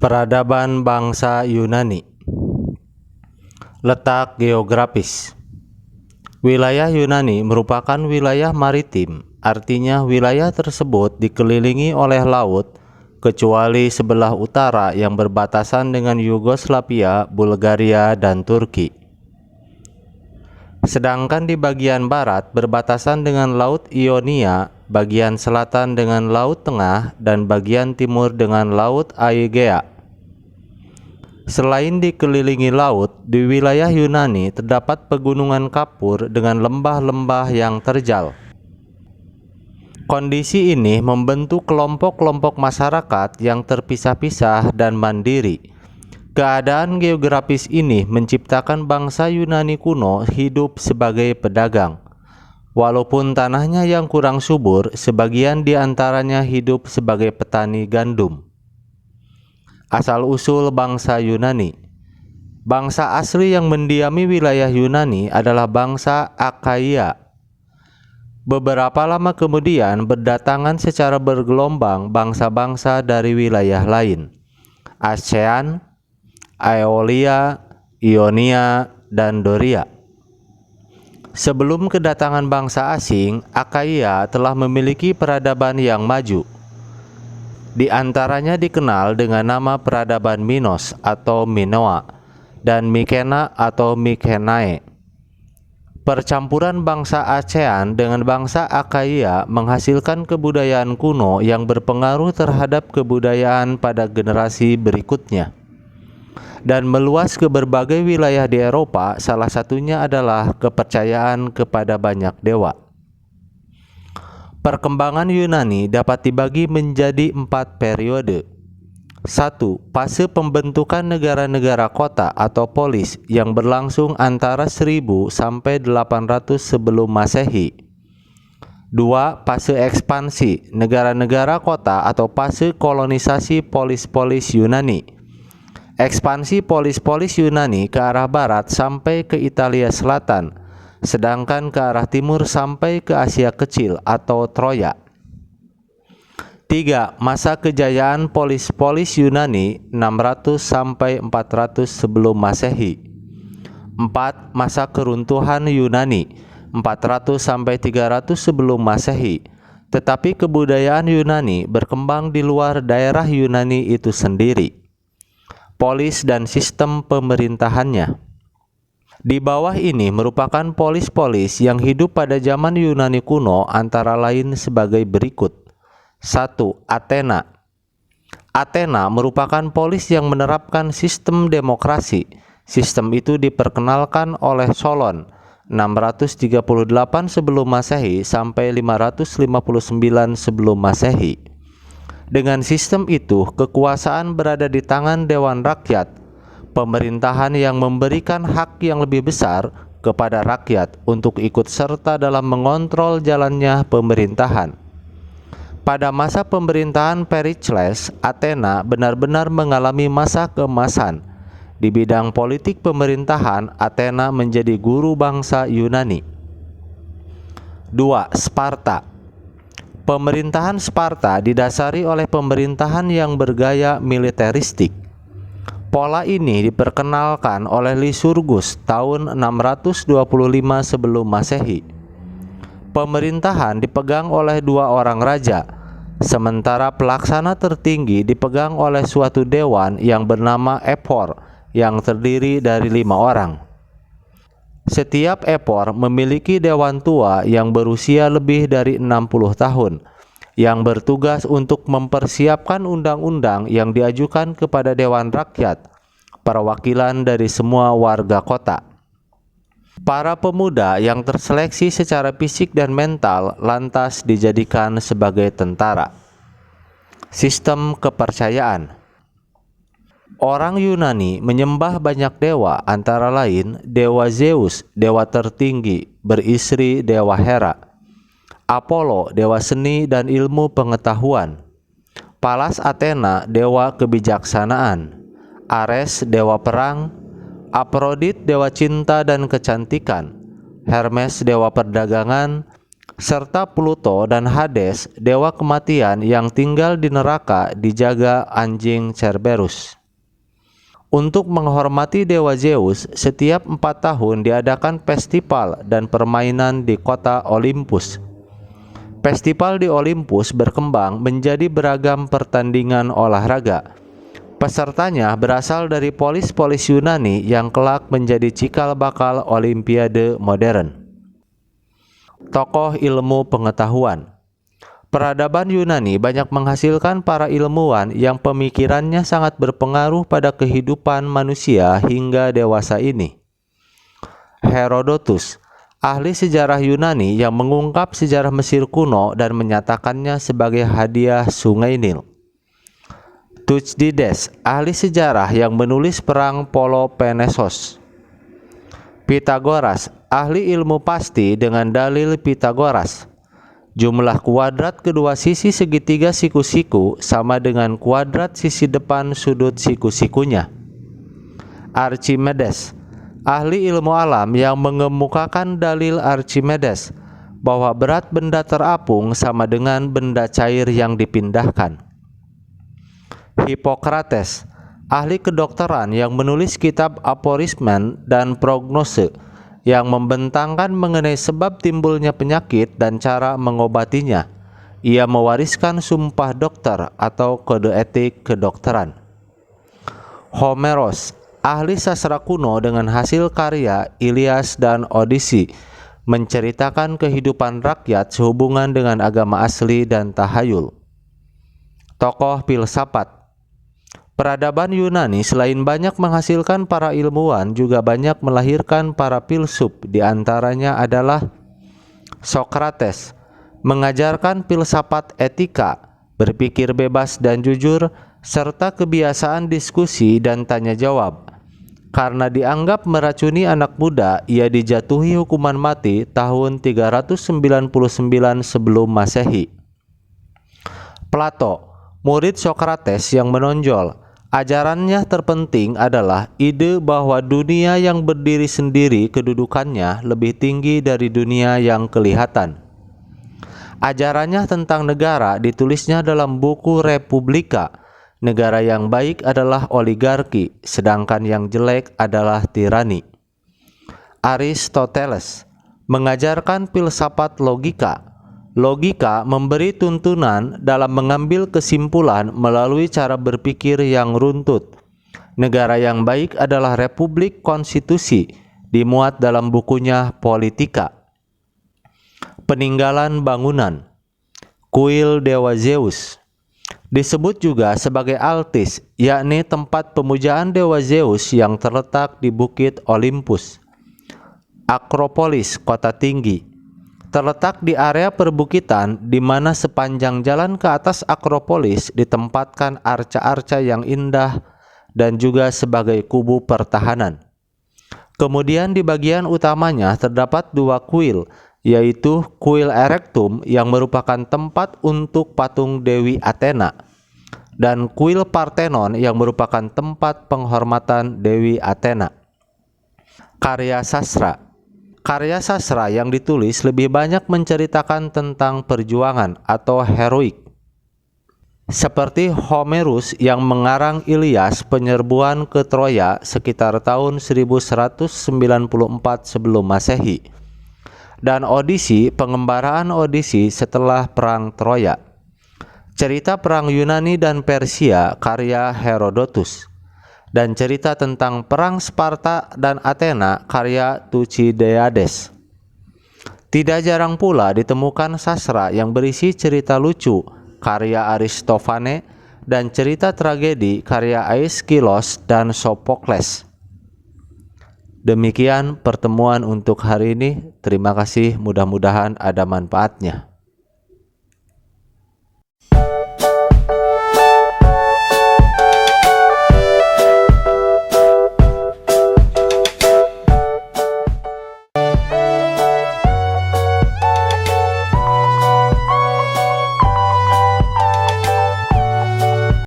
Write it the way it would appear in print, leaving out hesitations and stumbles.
Peradaban bangsa Yunani. Letak geografis. Wilayah Yunani merupakan wilayah maritim, artinya wilayah tersebut dikelilingi oleh laut kecuali sebelah utara yang berbatasan dengan Yugoslavia, Bulgaria, dan Turki. Sedangkan di bagian barat berbatasan dengan Laut Ionia, bagian selatan dengan Laut Tengah, dan bagian timur dengan Laut Aegea. Selain dikelilingi laut, di wilayah Yunani terdapat pegunungan kapur dengan lembah-lembah yang terjal. Kondisi ini membentuk kelompok-kelompok masyarakat yang terpisah-pisah dan mandiri. Keadaan geografis ini menciptakan bangsa Yunani kuno hidup sebagai pedagang. Walaupun tanahnya yang kurang subur, sebagian di antaranya hidup sebagai petani gandum. Asal-usul bangsa Yunani. Bangsa asli yang mendiami wilayah Yunani adalah bangsa Akaia. Beberapa lama kemudian berdatangan secara bergelombang bangsa-bangsa dari wilayah lain. ASEAN, Aeolia, Ionia, dan Doria. Sebelum kedatangan bangsa asing, Akaia telah memiliki peradaban yang maju. Di antaranya dikenal dengan nama peradaban Minos atau Minoa dan Mikena atau Mikenae. Percampuran bangsa ASEAN dengan bangsa Akaia menghasilkan kebudayaan kuno yang berpengaruh terhadap kebudayaan pada generasi berikutnya dan meluas ke berbagai wilayah di Eropa. Salah satunya adalah kepercayaan kepada banyak dewa. Perkembangan Yunani dapat dibagi menjadi 4 periode. 1. Fase pembentukan negara-negara kota atau polis yang berlangsung antara 1000 sampai 800 sebelum Masehi. 2. Fase ekspansi negara-negara kota atau fase kolonisasi polis-polis Yunani. Ekspansi polis-polis Yunani ke arah barat sampai ke Italia Selatan, sedangkan ke arah timur sampai ke Asia Kecil atau Troya. 3. Masa kejayaan polis-polis Yunani 600 sampai 400 sebelum Masehi. 4. Masa keruntuhan Yunani 400 sampai 300 sebelum Masehi. Tetapi kebudayaan Yunani berkembang di luar daerah Yunani itu sendiri. Polis dan sistem pemerintahannya. Di bawah ini merupakan polis-polis yang hidup pada zaman Yunani kuno, antara lain sebagai berikut. 1. Athena. Athena merupakan polis yang menerapkan sistem demokrasi. Sistem itu diperkenalkan oleh Solon 638 sebelum Masehi sampai 559 sebelum Masehi. Dengan sistem itu, kekuasaan berada di tangan dewan rakyat, pemerintahan yang memberikan hak yang lebih besar kepada rakyat untuk ikut serta dalam mengontrol jalannya pemerintahan. Pada masa pemerintahan Pericles, Athena benar-benar mengalami masa keemasan. Di bidang politik pemerintahan, Athena menjadi guru bangsa Yunani. 2. Sparta. Pemerintahan Sparta didasari oleh pemerintahan yang bergaya militeristik. Pola ini diperkenalkan oleh Lycurgus tahun 625 sebelum Masehi. Pemerintahan dipegang oleh 2 orang raja, sementara pelaksana tertinggi dipegang oleh suatu dewan yang bernama Ephor yang terdiri dari 5 orang. Setiap epor memiliki dewan tua yang berusia lebih dari 60 tahun yang bertugas untuk mempersiapkan undang-undang yang diajukan kepada dewan rakyat, perwakilan dari semua warga kota. Para pemuda yang terseleksi secara fisik dan mental lantas dijadikan sebagai tentara. Sistem kepercayaan. Orang Yunani menyembah banyak dewa, antara lain dewa Zeus, dewa tertinggi, beristri dewa Hera; Apollo, dewa seni dan ilmu pengetahuan; Pallas Athena, dewa kebijaksanaan; Ares, dewa perang; Aphrodite, dewa cinta dan kecantikan; Hermes, dewa perdagangan; serta Pluto dan Hades, dewa kematian yang tinggal di neraka dijaga anjing Cerberus. Untuk menghormati dewa Zeus, setiap 4 tahun diadakan festival dan permainan di kota Olympus. Festival di Olympus berkembang menjadi beragam pertandingan olahraga. Pesertanya berasal dari polis-polis Yunani yang kelak menjadi cikal bakal Olimpiade modern. Tokoh ilmu pengetahuan. Peradaban Yunani banyak menghasilkan para ilmuwan yang pemikirannya sangat berpengaruh pada kehidupan manusia hingga dewasa ini. Herodotus, ahli sejarah Yunani yang mengungkap sejarah Mesir kuno dan menyatakannya sebagai hadiah Sungai Nil. Thucydides, ahli sejarah yang menulis perang Peloponnesos. Pythagoras, ahli ilmu pasti dengan dalil Pythagoras. Jumlah kuadrat kedua sisi segitiga siku-siku sama dengan kuadrat sisi depan sudut siku-sikunya. Archimedes, ahli ilmu alam yang mengemukakan dalil Archimedes bahwa berat benda terapung sama dengan benda cair yang dipindahkan. Hippocrates, ahli kedokteran yang menulis kitab aforismen dan prognose yang membentangkan mengenai sebab timbulnya penyakit dan cara mengobatinya. Ia mewariskan sumpah dokter atau kode etik kedokteran. Homeros, ahli sastra kuno dengan hasil karya Ilias dan Odyssey, menceritakan kehidupan rakyat sehubungan dengan agama asli dan tahayul. Tokoh filsafat. Peradaban Yunani selain banyak menghasilkan para ilmuwan juga banyak melahirkan para filsuf, diantaranya adalah Socrates, mengajarkan filsafat etika, berpikir bebas dan jujur, serta kebiasaan diskusi dan tanya jawab. Karena dianggap meracuni anak muda, ia dijatuhi hukuman mati tahun 399 sebelum Masehi. Plato, murid Socrates yang menonjol. Ajarannya terpenting adalah ide bahwa dunia yang berdiri sendiri kedudukannya lebih tinggi dari dunia yang kelihatan. Ajarannya tentang negara ditulisnya dalam buku Republika. Negara yang baik adalah oligarki, sedangkan yang jelek adalah tirani. Aristoteles mengajarkan filsafat logika. Logika memberi tuntunan dalam mengambil kesimpulan melalui cara berpikir yang runtut. Negara yang baik adalah republik konstitusi, dimuat dalam bukunya Politika. Peninggalan bangunan. Kuil dewa Zeus. Disebut juga sebagai Altis, yakni tempat pemujaan dewa Zeus yang terletak di bukit Olympus. Akropolis, kota tinggi. Terletak di area perbukitan di mana sepanjang jalan ke atas Akropolis ditempatkan arca-arca yang indah dan juga sebagai kubu pertahanan. Kemudian di bagian utamanya terdapat 2 kuil, yaitu kuil Erectum yang merupakan tempat untuk patung Dewi Athena dan kuil Parthenon yang merupakan tempat penghormatan Dewi Athena. Karya sastra. Karya sastra yang ditulis lebih banyak menceritakan tentang perjuangan atau heroik. Seperti Homerus yang mengarang Ilias penyerbuan ke Troya sekitar tahun 1194 sebelum Masehi, dan Odyssey pengembaraan Odyssey setelah perang Troya. Cerita perang Yunani dan Persia karya Herodotus. Dan cerita tentang perang Sparta dan Athena karya Thucydides. Tidak jarang pula ditemukan sastra yang berisi cerita lucu karya Aristophanes dan cerita tragedi karya Aeschylus dan Sophocles. Demikian pertemuan untuk hari ini. Terima kasih, mudah-mudahan ada manfaatnya.